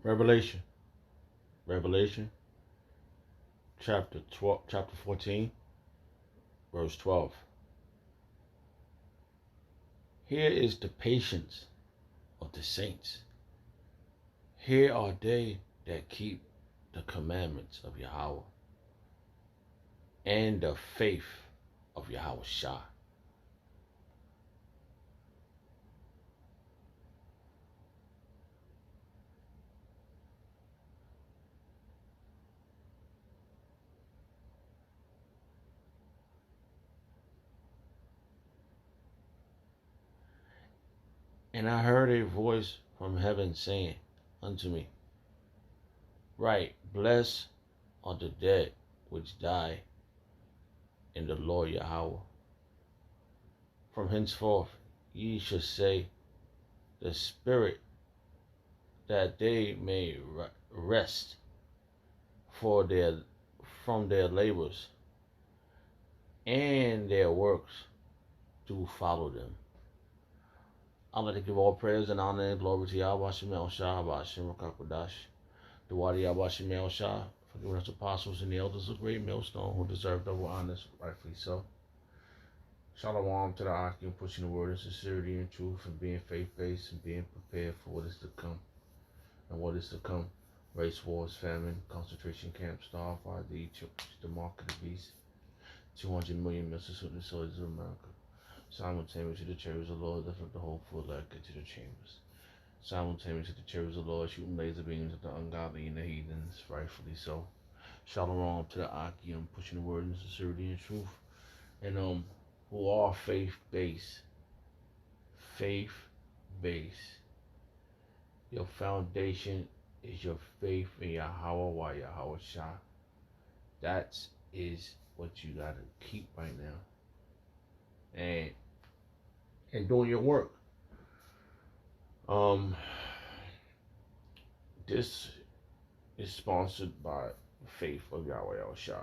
Revelation. Revelation chapter 12, chapter 14, verse 12. Here is the patience of the saints. Here are they that keep the commandments of Yahawah and the faith of Yahawashi. And I heard a voice from heaven saying unto me, Write, blessed are the dead which die in the Lord Yahawah. From henceforth ye shall say, the Spirit, that they may rest for from their labors, and their works do follow them. I'd like to give all praise and honor and glory to Yahawashi Shah, Bashim Rakakwadash, the Wadi Yahawashi Shah, for giving us apostles and the elders of great millstone who deserve double honors, rightfully so. Shalom to the Aki, pushing the word in sincerity and truth, and being faith-based and being prepared for what is to come. And what is to come: race wars, famine, concentration camps, starved, the Egypt, the mark of the beast, 200 million missiles from the soldiers of America. Simultaneously, the chariots of the Lord lift up the whole full leg into the chambers. Simultaneously, the chariots of the Lord shooting laser beams at the ungodly and the heathens, rightfully so. Shalom to the Aki, pushing the word in sincerity and truth, and who are faith-based. Faith-based. Your foundation is your faith in Yahawah, Yahawashi. That is what you gotta keep right now, and doing your work. This is sponsored by the faith of Yahweh Yahawashi.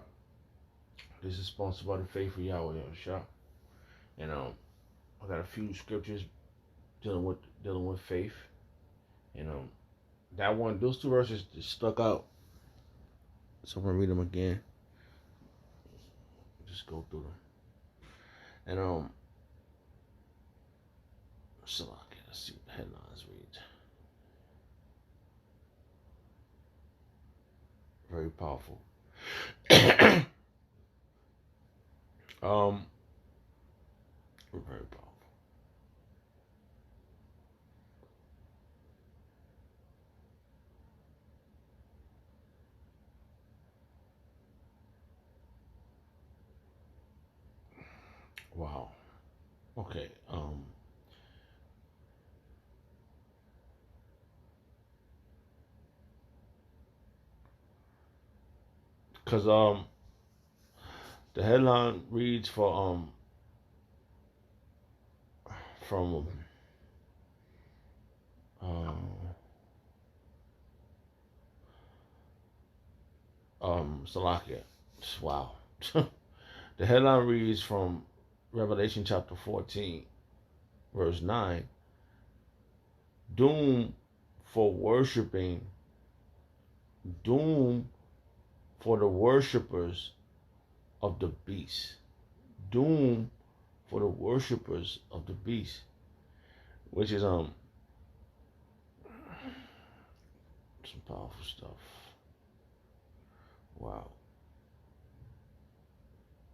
This is sponsored by the faith of Yahweh Yahawashi, and I got a few scriptures dealing with faith, and those two verses just stuck out. So I'm gonna read them again. Just go through them. And so let's see what the headlines read. Very powerful. Very powerful. Wow. Okay. Cause the headline reads for from Salakia. Wow. The headline reads from Revelation chapter 14, verse 9. Doom for worshiping. Doom for the worshipers of the beast. Doom for the worshipers of the beast. Which is some powerful stuff. Wow.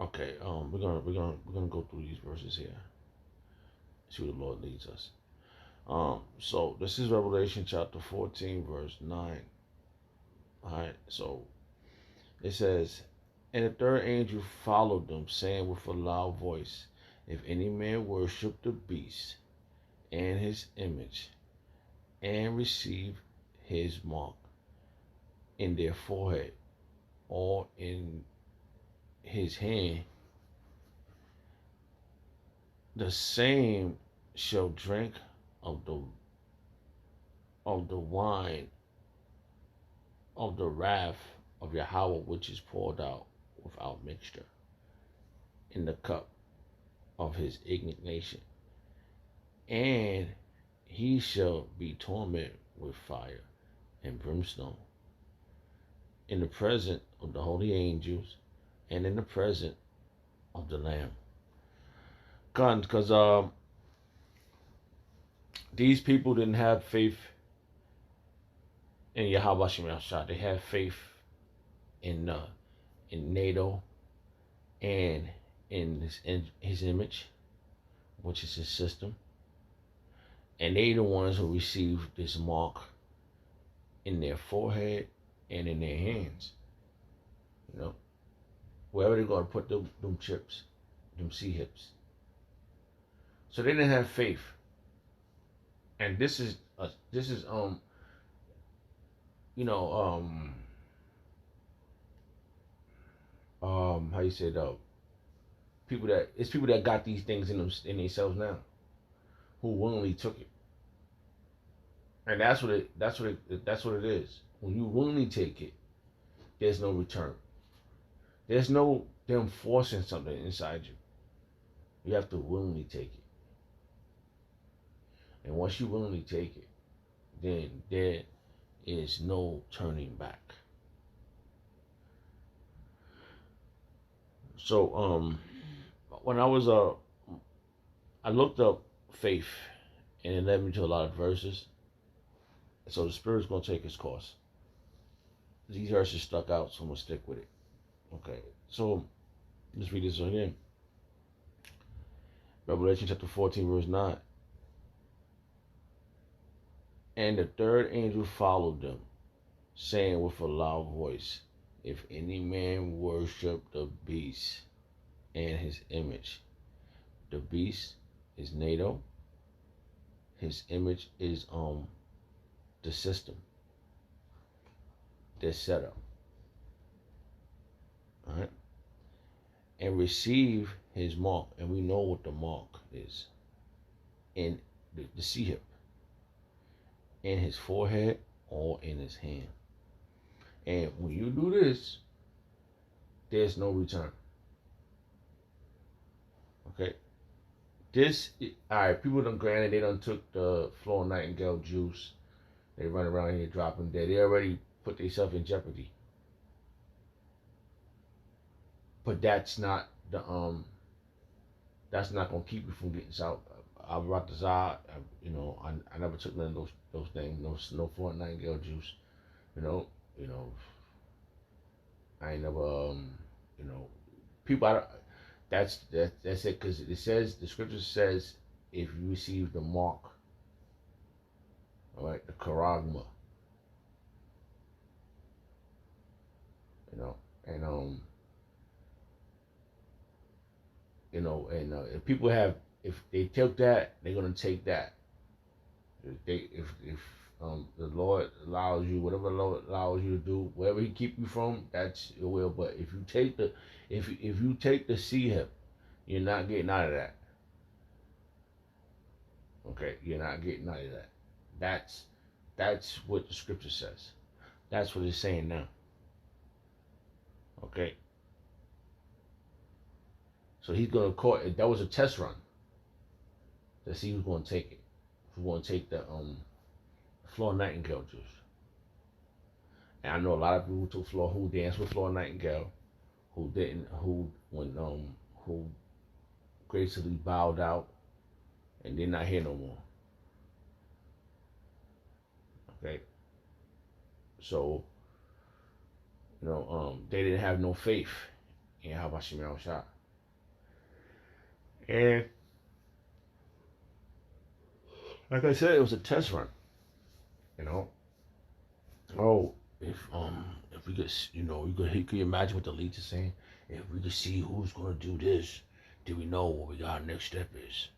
Okay, we're gonna go through these verses here. See where the Lord leads us. So this is Revelation chapter 14, verse 9. Alright, so it says, and the third angel followed them, saying with a loud voice, if any man worship the beast and his image, and receive his mark in their forehead or in his hand, the same shall drink of the wine of the wrath of Yahawah, which is poured out without mixture in the cup of his indignation, and he shall be tormented with fire and brimstone, in the presence of the holy angels, and in the presence of the Lamb. Because these people didn't have faith in Yahawashi. They had faith in NATO and in his image, which is his system. And they the ones who received this mark in their forehead and in their hands. You know, wherever they're going to put them chips, them sea hips. So they didn't have faith. And this is how you say it, people that got these things in themselves now, who willingly took it. And that's what it is. When you willingly take it, there's no return. There's no them forcing something inside you. You have to willingly take it. And once you willingly take it, then there is no turning back. So when I was I looked up faith, and it led me to a lot of verses. So the Spirit's gonna take its course. These verses stuck out, so I'm gonna stick with it. Okay, so let's read this again. Revelation chapter 14, verse 9. And the third angel followed them, saying with a loud voice, if any man worship the beast and his image. The beast is NATO. His image is the system. Their setup. Alright? And receive his mark. And we know what the mark is. In the sea hip. In his forehead or in his hand. And when you do this, there's no return. Okay? Alright, people done granted they done took the Florida Nightingale juice. They run around here dropping dead. They already put themselves in jeopardy. But that's not gonna keep you from getting out. I brought this out. I never took none of those things. No Florida Nightingale juice. I ain't never people. That's it, because it says, the scripture says, if you receive the mark, all right, the charagma, if people have, if they took that, they're gonna take that. If the Lord allows you, whatever the Lord allows you to do, wherever He keep you from, that's your will. But if you take the sea hip, you're not getting out of that. Okay, you're not getting out of that. That's what the scripture says. That's what it's saying now. Okay. So he's gonna call it. That was a test run to see who's gonna take it. Who's gonna take the Florida Nightingale juice? And I know a lot of people who danced with Florida Nightingale, who didn't, who gracefully bowed out, and they're not here no more. Okay. So, they didn't have no faith in Yahawashi Yahawashi. And like I said, it was a test run. Oh, if we could, could you imagine what the leads are saying? If we could see who's gonna do this, do we know what our next step is?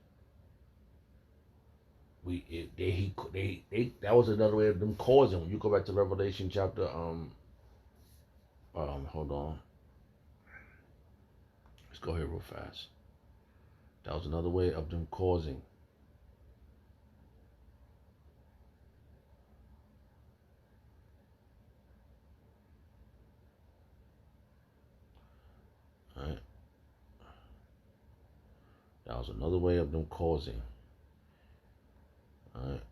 That was another way of them causing. When you go back to Revelation chapter hold on, let's go here real fast. That was another way of them causing. Alright. That was another way of them causing. Alright.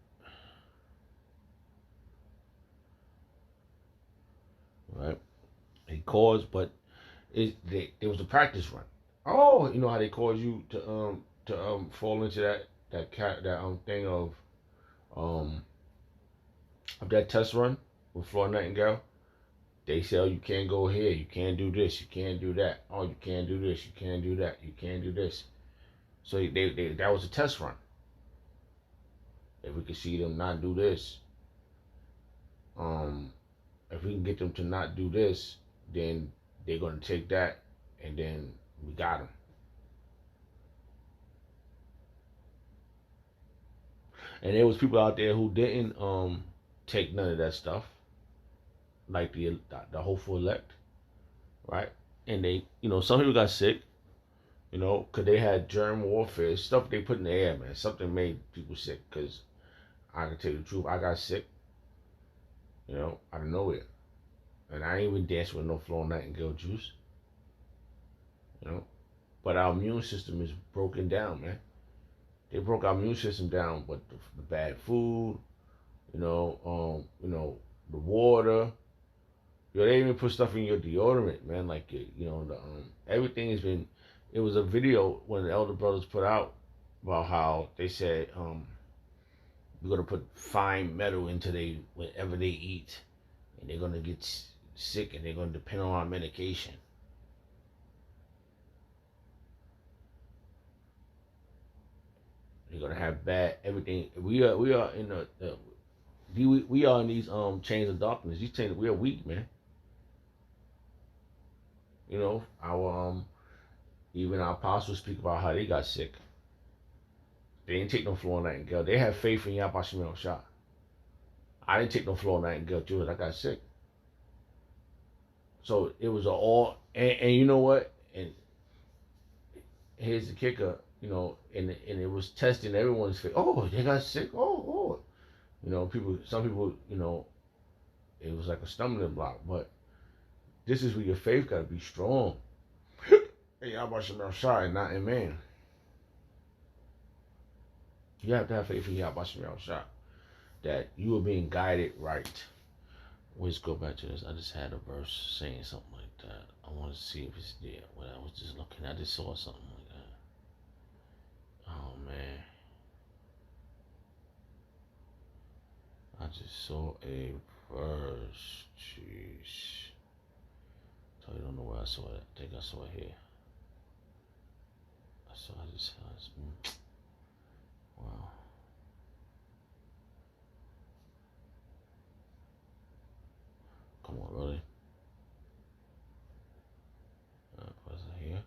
caused, but it was a practice run. Oh, you know how they cause you to fall into that thing um of that test run with Florida Nightingale. They say, oh, you can't go here, you can't do this, you can't do that. Oh, you can't do this, you can't do that, you can't do this. So that was a test run. If we could see them not do this, um, if we can get them to not do this, then they're gonna take that, and then we got them. And there was people out there who didn't take none of that stuff, like the hopeful elect, right? And they, some people got sick, because they had germ warfare stuff they put in the air, man. Something made people sick. Because I can tell you the truth, I got sick, out of nowhere, and I ain't even dancing with no Florida Nightingale juice, But our immune system is broken down, man. They broke our immune system down, but the bad food, the water. They even put stuff in your deodorant, man. Like everything has been. It was a video when the Elder Brothers put out about how they said we're gonna put fine metal into whatever they eat, and they're gonna get sick, and they're gonna depend on our medication. They're gonna have bad everything. We are in we are in these chains of darkness. These chains, we are weak, man. Our even our apostles speak about how they got sick. They didn't take no Florida Nightingale. They had faith in Yahawashi. I didn't take no Florida Nightingale too. I got sick. So it was and you know what? And here's the kicker. And it was testing everyone's faith. Oh, they got sick. Oh. Some people, it was like a stumbling block. But this is where your faith got to be strong. Hey, Yahawashi, not in man. You have to have faith in Yahawashi, that you are being guided right. Let's go back to this. I just had a verse saying something like that. I want to see if it's there. When I was just looking, I just saw something like that. Oh man, I just saw a verse. Jeez. I don't know where I saw it. I think I saw it here. Wow. Come on, really? Was it here?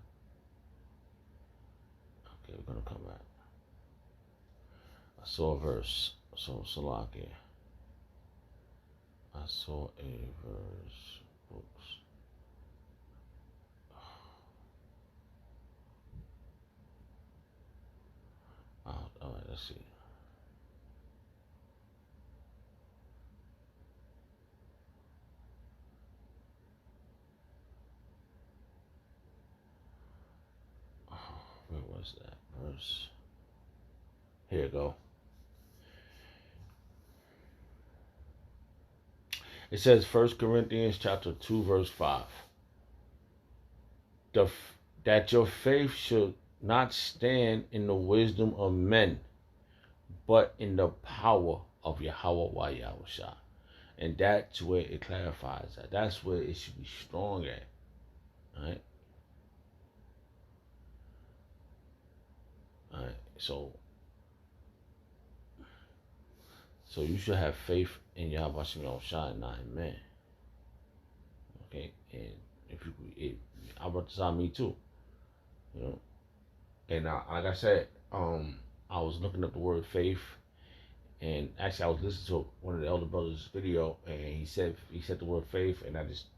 Okay, we're gonna come back. I saw a verse. So Salakia. I saw a verse. Books. All right, let's see. Where was that verse? Here you go. It says 1 Corinthians chapter 2, verse 5. That your faith should not stand in the wisdom of men, but in the power of Yahawah Yahawashi. And that's where it clarifies that. That's where it should be strong at. Alright? Alright, so you should have faith in Yahawashi Yahawashi, not in man. Okay? And I brought this on me too. And like I said, I was looking up the word faith, and actually I was listening to one of the Elder Brothers' video, and he said the word faith, and I just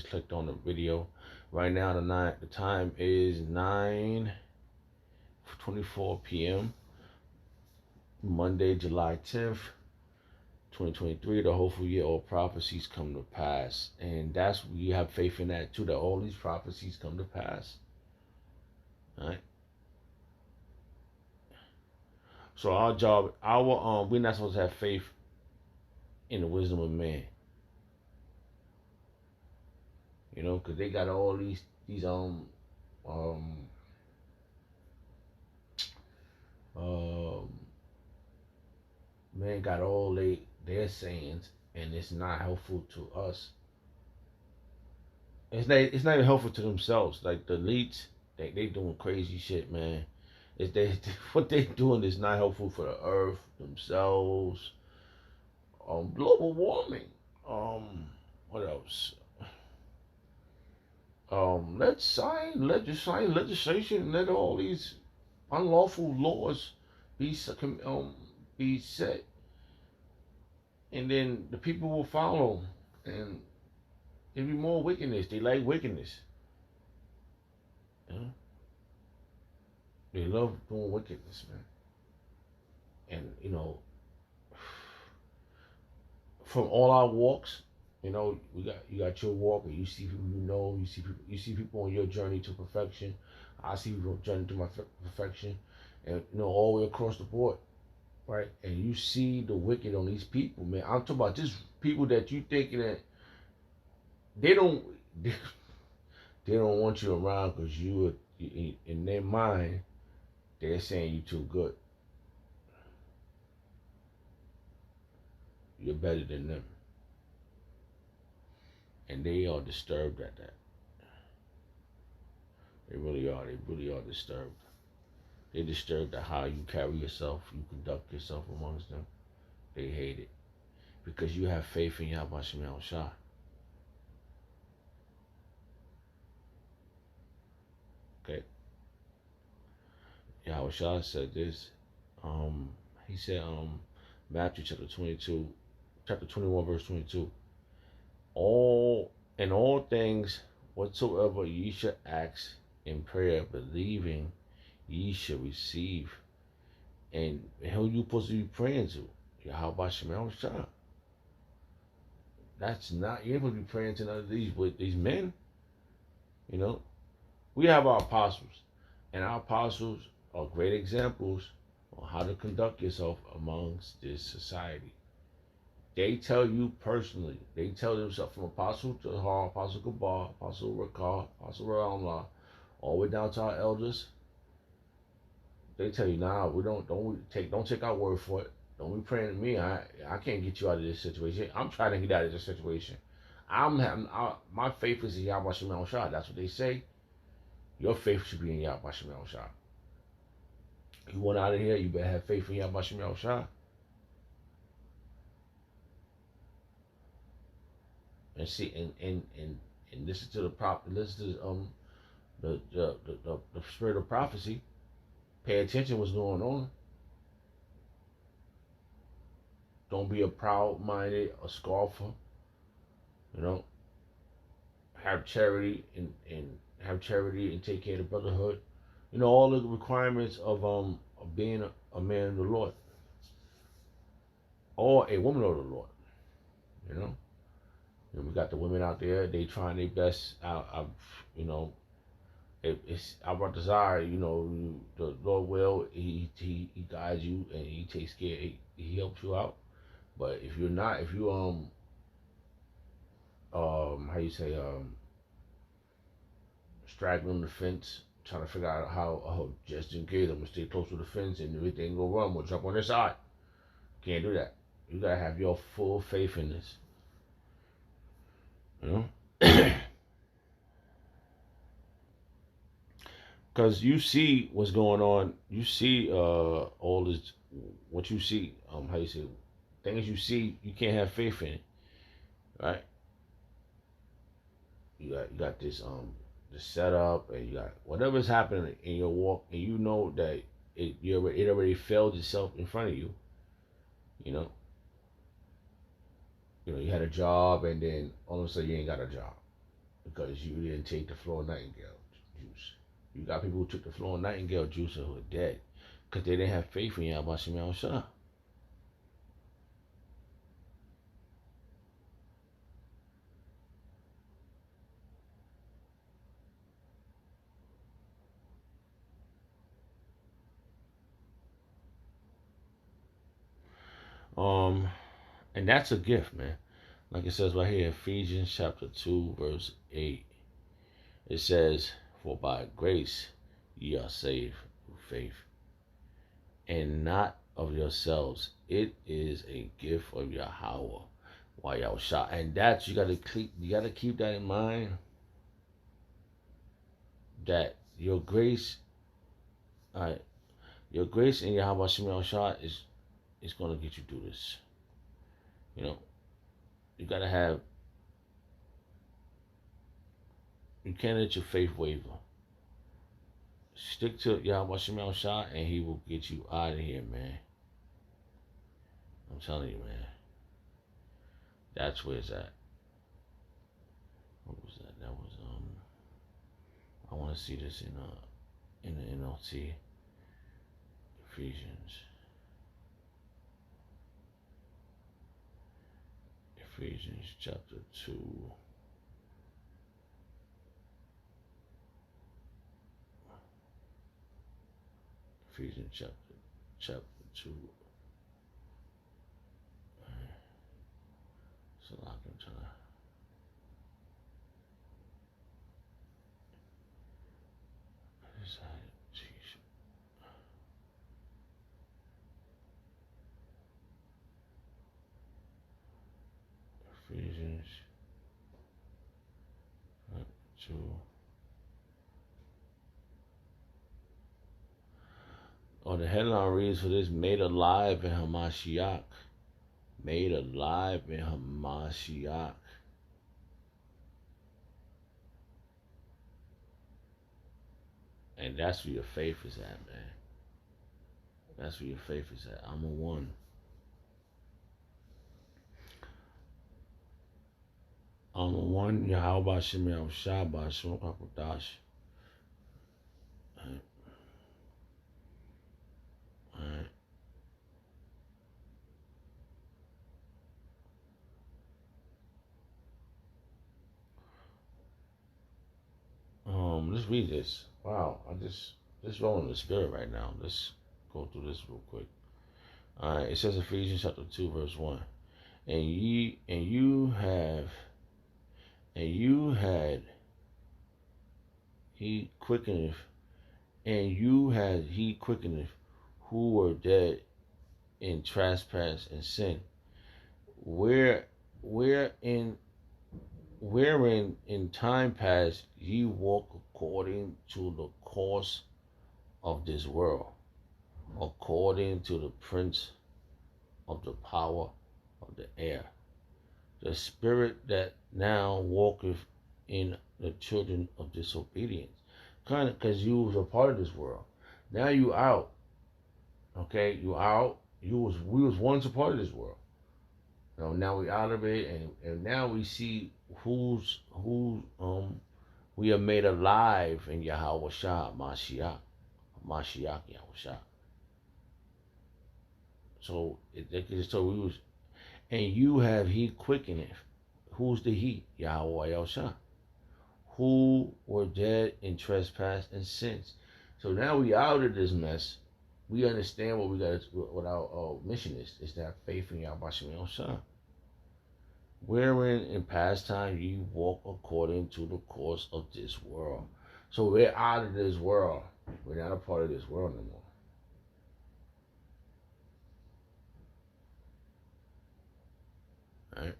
clicked on the video. Right now the time is 9:24 p.m. Monday, July 10th, 2023. The hopeful year all prophecies come to pass, and we have faith in that too, that all these prophecies come to pass. All right. So our job, we're not supposed to have faith in the wisdom of man. You know, because they got all these um um man got all their sayings, and it's not helpful to us. It's not even helpful to themselves. Like the elites, they doing crazy shit, man. It's they what they doing is not helpful for the earth, themselves. Global warming. What else? Let's sign legislation. Let all these unlawful laws be be set, and then the people will follow, and there'll be more wickedness. They like wickedness. You know? They love doing wickedness, man. And from all our walks, you got your walk, and you see people you see people on your journey to perfection. I see people on journey to my perfection, and all the way across the board, right? And you see the wicked on these people, man. I'm talking about just people that you thinking that they don't they, don't want you around because in their mind they're saying you too good. You're better than them, and they are disturbed at that. They really are. They really are disturbed. They're disturbed at how you carry yourself, you conduct yourself amongst them. They hate it because you have faith in Yahawashi. Okay, Yahawashi said this. Um, he said, Matthew chapter 21, verse 22. All things whatsoever ye should ask in prayer, believing ye shall receive. And who you supposed to be praying to? Yahawashi. That's not you ain't supposed to be praying to none of these men. You know, we have our apostles, and our apostles are great examples on how to conduct yourself amongst this society. They tell you personally. They tell themselves from Apostle Jahar, Apostle Gabar, Apostle Rakar, Apostle Ramlah, all the way down to our elders. They tell you, nah, we don't take our word for it. Don't be praying to me. I can't get you out of this situation. I'm trying to get out of this situation. My faith is in Yahawashi Shah. That's what they say. Your faith should be in Yahawashi Shah. You want out of here, you better have faith in Yahawashi Shah. And see and listen to listen to the spirit of prophecy. Pay attention what's going on. Don't be a proud-minded, a scoffer. You know, have charity and take care of the brotherhood. You know all the requirements of being a man of the Lord or a woman of the Lord. You know, and we got the women out there. They trying their best. You know, it's our desire. You know, the Lord will. He guides you and he takes care. He helps you out. But if you're not, if you how you say straggling the fence, trying to figure out how, just in case I'm gonna stay close to the fence and everything go wrong, we'll jump on this side. Can't do that. You gotta have your full faith in this. You know, because you see what's going on. You see all this. What you see, how you say, things you see, you can't have faith in it, right? You got this the setup, and you got whatever's happening in your walk, and you know that it already failed itself in front of you. You know, you had a job, and then all of a sudden you ain't got a job because you didn't take the Florida Nightingale juice. You got people who took the Florida Nightingale juice and who are dead because they didn't have faith in Yahawashi Shah. And that's a gift, man. Like it says right here, Ephesians chapter 2, verse 8. It says, "For by grace ye are saved through faith, and not of yourselves. It is a gift of Yahawah." Why y'all shot? And that's you gotta keep that in mind. That your grace, your grace in Yahawashi shot is gonna get you through this. You know, you gotta have. You can't let your faith waver. Stick to Yahawashi shot, and He will get you out of here, man. I'm telling you, man. That's where it's at. What was that? That was I want to see this in the NLT. Ephesians chapter 2. Ephesians chapter 2. So I can try. Ephesians 2. Oh, the headline reads for this: "Made alive in Hamashiach." Made alive in Hamashiach. And that's where your faith is at, man. That's where your faith is at. I'm a one. I'm a one. Yahawah Shemel Shabbat Shalom Kakodash. Let's read this. Wow, I just rolling the spirit right now. Let's go through this real quick. Alright, it says Ephesians chapter 2, verse 1. And you had he quickeneth, and you had he quickeneth who were dead in trespass and sin, wherein in time past ye walk according to the course of this world, according to the prince of the power of the air, the spirit that now walketh in the children of disobedience. Kind of because you was a part of this world. Now you out. Okay, you out. We was once a part of this world. You know, now we out of it, and now we see who we are made alive in Yahawashi Mashiach Yahawashi. So we was, and you have he quickeneth. Who's the he? Yahawah Yahawashi. Who were dead in trespass and sins. So now we out of this mess. We understand what our mission is. Is to have faith in Yahawashi Yahawashi. Wherein in past time ye walk according to the course of this world. So we're out of this world. We're not a part of this world anymore. Right?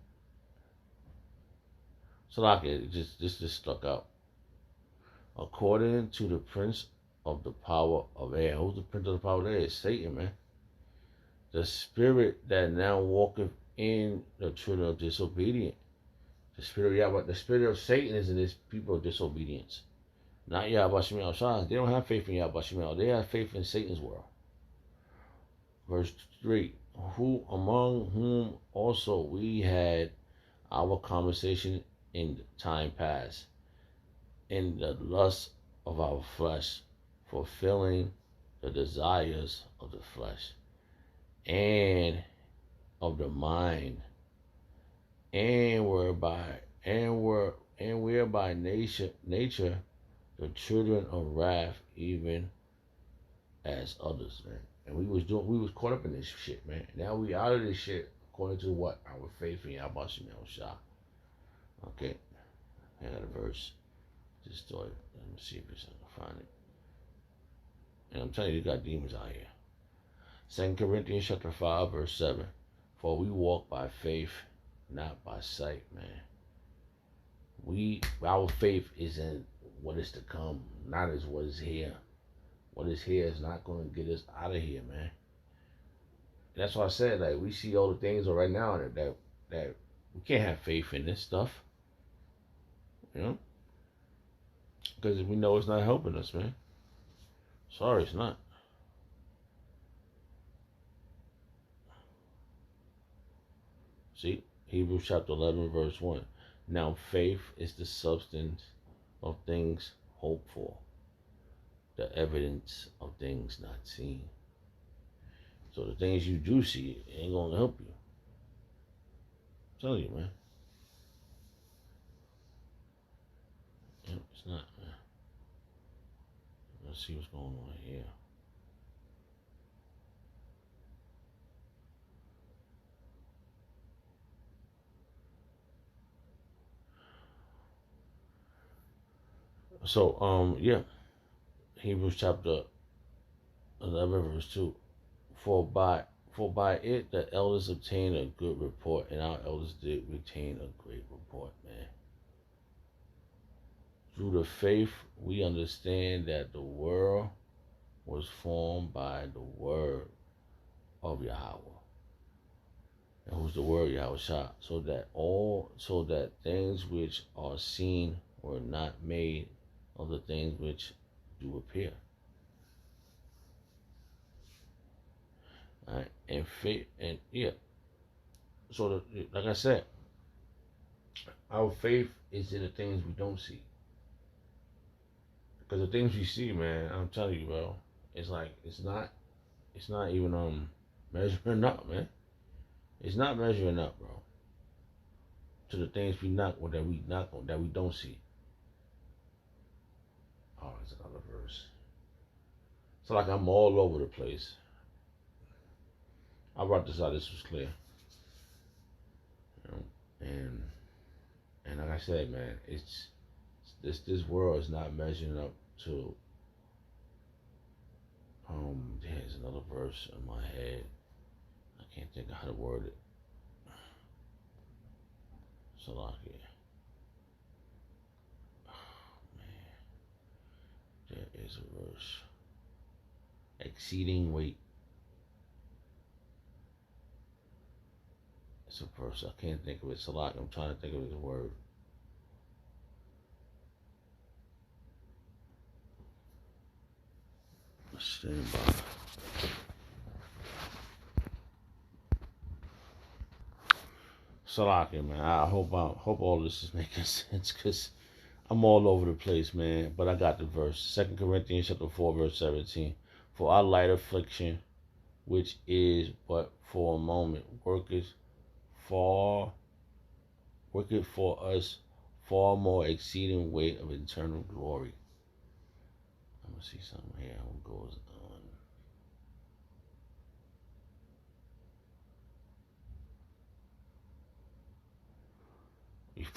So like it just stuck out. According to the prince of the power of air. Who's the prince of the power of air? It's Satan, man. The spirit that now walketh in the children of disobedience. The spirit of Yahweh, the spirit of Satan is in this people of disobedience. Not Yahweh Shemel Shah. They don't have faith in Yahweh Shemel. They have faith in Satan's world. Verse 3. Who among whom also we had our conversation in time past, in the lust of our flesh, fulfilling the desires of the flesh and of the mind, and we're by nature the children of wrath, even as others, man. And we was caught up in this shit, man. Now we out of this shit according to what? Our faith in Yahawashi Shah. Okay, I got a verse. this story. Let me see if I can find it. And I'm telling you, you got demons out here. 2 Corinthians chapter 5, verse 7. For we walk by faith, not by sight, man. Our faith is in what is to come, not as what is here. What is here is not going to get us out of here, man. That's why I said, like, we see all the things right now that we can't have faith in this stuff, you know, because we know it's not helping us, man. Sorry, it's not. See, Hebrews chapter 11, verse 1. Now faith is the substance of things hoped for, the evidence of things not seen. So the things you do see ain't gonna help you. I'm telling you, man. Yep, it's not, man. Let's see what's going on here. So, yeah. Hebrews chapter 11, verse 2. For by it the elders obtained a good report, and our elders did retain a great report, man. Through the faith, we understand that the world was formed by the word of Yahawah. And who's the word? Yahawashi. So that things which are seen were not made of the things which do appear. All right, and faith, and yeah. So, like I said, our faith is in the things we don't see. Because the things we see, man, I'm telling you, bro, it's like it's not even measuring up, man. It's not measuring up, bro, to the things that we don't see. Oh, it's another verse. So like I'm all over the place. I brought this out. This was clear, you know, and like I said, man, it's this world is not measuring up to. There's another verse in my head. I can't think of how to word it. Salakia. Oh man, there is a verse. Exceeding weight. It's a verse. I can't think of it. Salakia. I'm trying to think of the word. Stand by. Salakia, man. I hope all this is making sense, because I'm all over the place, man. But I got the verse. 2 Corinthians chapter 4, verse 17. For our light affliction, which is but for a moment, worketh for us far more exceeding weight of eternal glory. I'm gonna see something here. What goes on?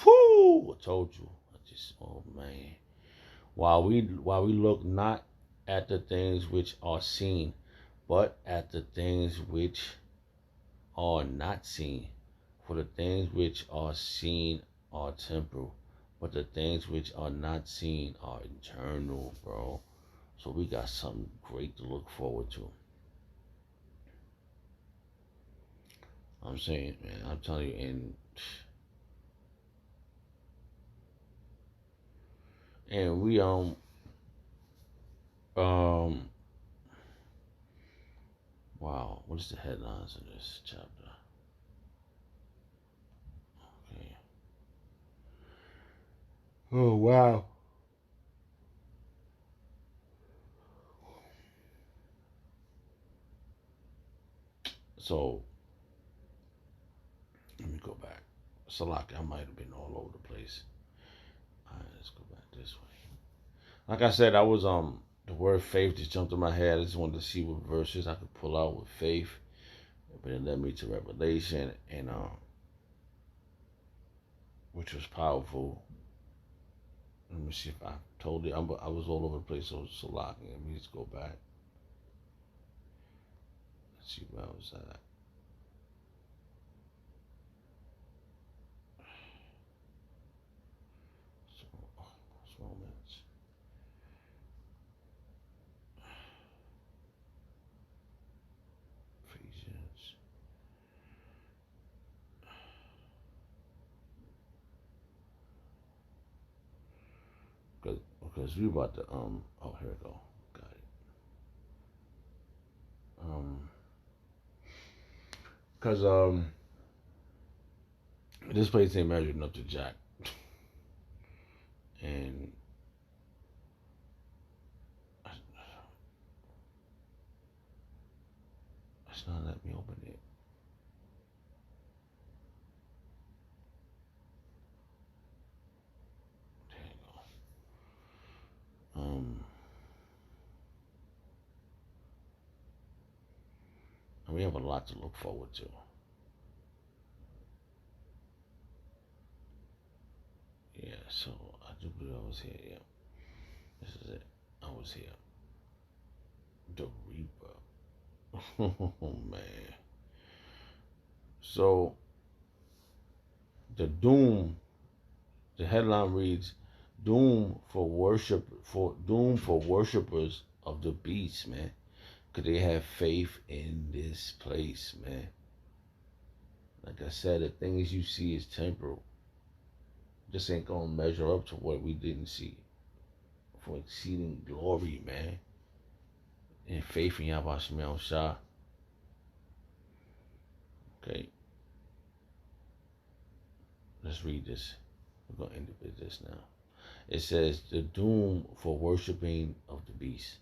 Whoo! I told you. Oh man. While we look not at the things which are seen, but at the things which are not seen. For the things which are seen are temporal, but the things which are not seen are eternal, bro. So we got something great to look forward to. I'm saying, man, I'm telling you, and we wow, what is the headlines of this chapter? Okay. Oh wow. So let me go back. Salak, I might have been all over the place. Alright, let's go back this way. Like I said, I was the word faith just jumped in my head. I just wanted to see what verses I could pull out with faith. But it led me to Revelation, and which was powerful. Let me see if I told you. I was all over the place, so locking. Let me just go back. Let's see where I was at. So, Romans. Ephesians. Because we about to oh, here we go. Got it. Because this place ain't measuring up to jack. And it's not letting me open it. There you go. And we have a lot to look forward to. Yeah, so I do believe I was here. Yeah, this is it. I was here. The Reaper. Oh man. So the doom. The headline reads, "Doom for worshipers of the beast, man, because they have faith in this place, man." Like I said, the things you see is temporal. This ain't gonna measure up to what we didn't see. For exceeding glory, man. And faith in Yahawashi. Okay. Let's read this. We're gonna end it with this now. It says the doom for worshiping of the beast.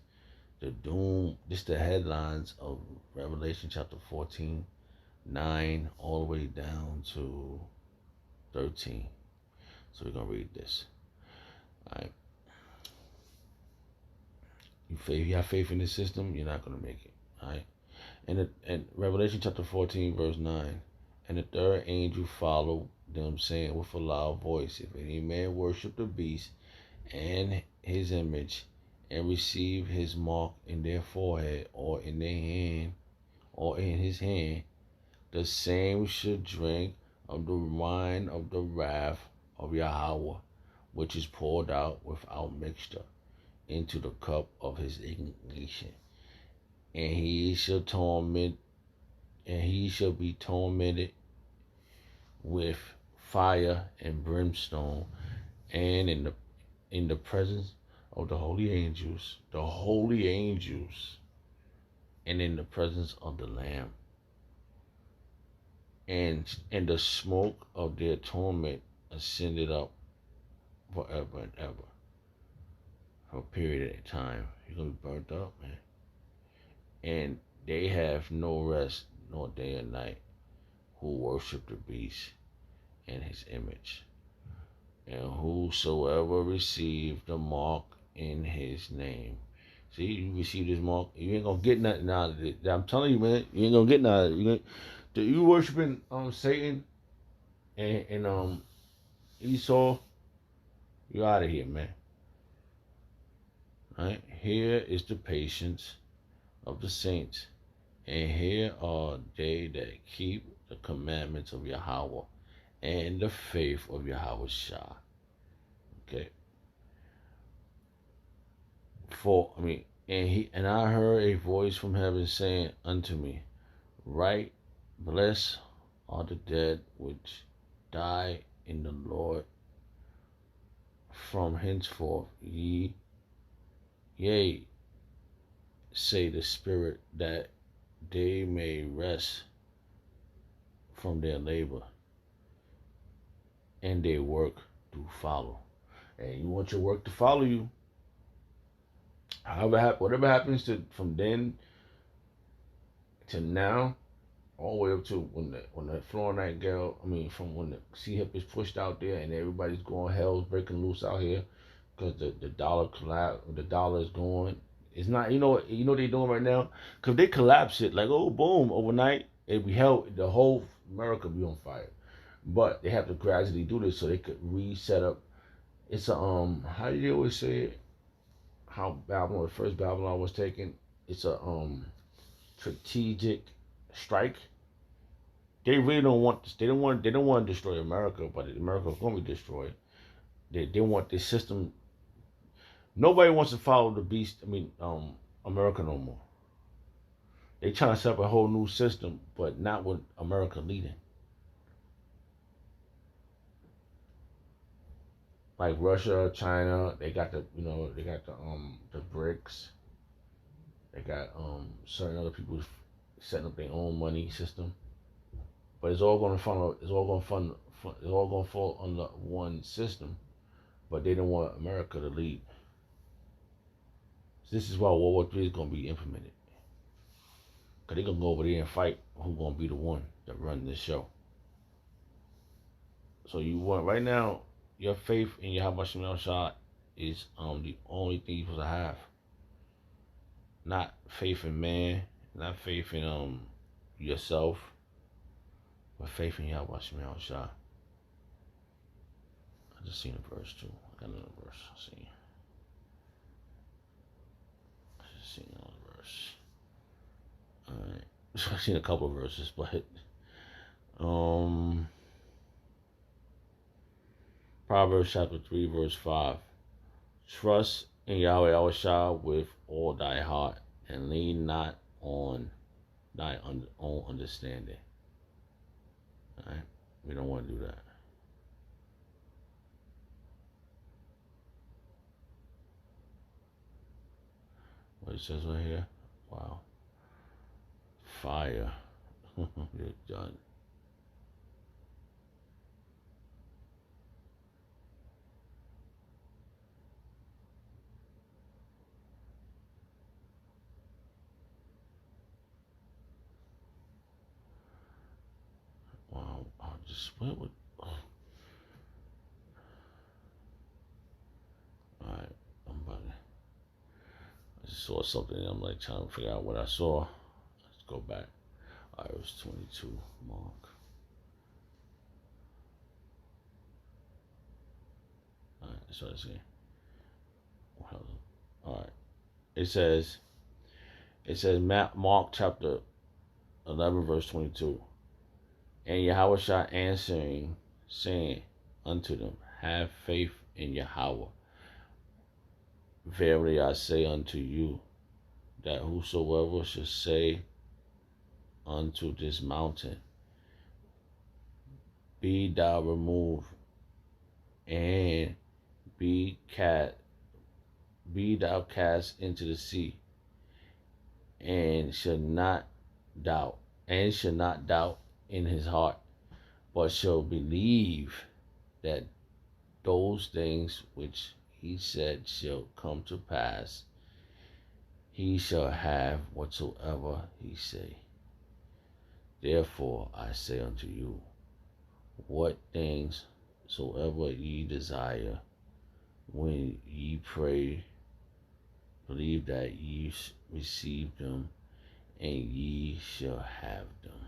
The doom, this the headlines of Revelation chapter 14, 9, all the way down to 13. So we're gonna read this. Alright. You have faith in this system, you're not gonna make it. Alright. And Revelation chapter 14, verse 9. And the third angel followed them, saying with a loud voice, "If any man worship the beast and his image, and receive his mark in their forehead or in their hand or in his hand, the same should drink of the wine of the wrath of Yahawah, which is poured out without mixture into the cup of his indignation. And he shall be tormented with fire and brimstone, and in the presence of the holy angels, and in the presence of the Lamb. And the smoke of their torment ascended up forever and ever." For a period of time, you're gonna be burnt up, man. And they have no rest nor day or night who worship the beast and his image, and whosoever receive the mark in his name. See, you receive this mark, you ain't gonna get nothing out of it. I'm telling you, man, you ain't gonna get nothing out of it. You worshiping Satan and Esau, you out of here, man. Right? Here is the patience of the saints, and here are they that keep the commandments of Yahawah and the faith of Yahawashi. Okay. And I heard a voice from heaven saying unto me, "Write, blessed are the dead which die in the Lord from henceforth. Yea, say the Spirit, that they may rest from their labor, and their work do follow." And you want your work to follow you. Whatever happens from then to now, all the way up to when the Florida Nightingale, from when the Sea Hip is pushed out there and everybody's going, hell's breaking loose out here because the dollar the dollar is going. It's not, you know what they're doing right now? Because they collapse it like, oh, boom, overnight, it be held, the whole America be on fire. But they have to gradually do this so they could reset up, It's a how do you always say it? How Babylon, the first Babylon was taken. It's a strategic strike. They really don't want this. They don't want. They don't want to destroy America, but America's going to be destroyed. They want this system. Nobody wants to follow the beast. I mean, America no more. They trying to set up a whole new system, but not with America leading. Like Russia, China, they got they got the BRICS. They got certain other people setting up their own money system. But it's all going to funnel. It's all going to fund. It's all going to fall under one system. But they don't want America to lead. So this is why World War III is going to be implemented. Because they're going to go over there and fight who's going to be the one that run this show. So you want, right now, your faith in Yahawashi is the only thing you're supposed to have. Not faith in man, not faith in yourself, but faith in Yahawashi. I just seen a verse too. I got another verse. I just seen another verse. Alright. So I've seen a couple of verses, but Proverbs chapter 3, verse 5. Trust in Yahawashi with all thy heart, and lean not on thy own understanding. Alright? We don't want to do that. What it says right here? Wow. Fire. You're done. Wow. I just went with. Oh. Alright. I'm about to. I just saw something and I'm like trying to figure out what I saw. Let's go back. Alright, it was 22 mark. Alright, that's what I see. Alright. It says Mark chapter 11 verse 22. And Yahawashi answering, saying unto them, have faith in Yahawah. Verily I say unto you, that whosoever shall say unto this mountain, be thou removed, and be thou cast into the sea, and shall not doubt in his heart, but shall believe that those things which he said shall come to pass, he shall have whatsoever he say. Therefore I say unto you, what things soever ye desire, when ye pray, believe that ye receive them, and ye shall have them.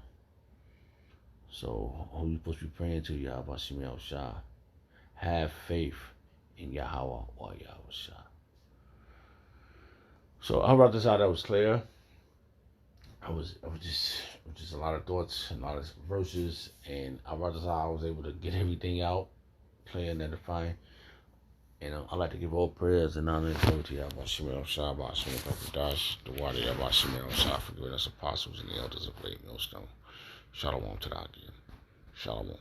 So who you supposed to be praying to? Yahawashi. Have faith in Yahawah or Yahawashi. So I brought this out. That was clear. I was just a lot of thoughts and a lot of verses, and I brought this out. I was able to get everything out, clear and edifying. And I like to give all prayers and honor and glory to Yahawashi, the water Yahawashi, for giving us apostles and the elders of late millstone. Shalom to the idea. Shalom.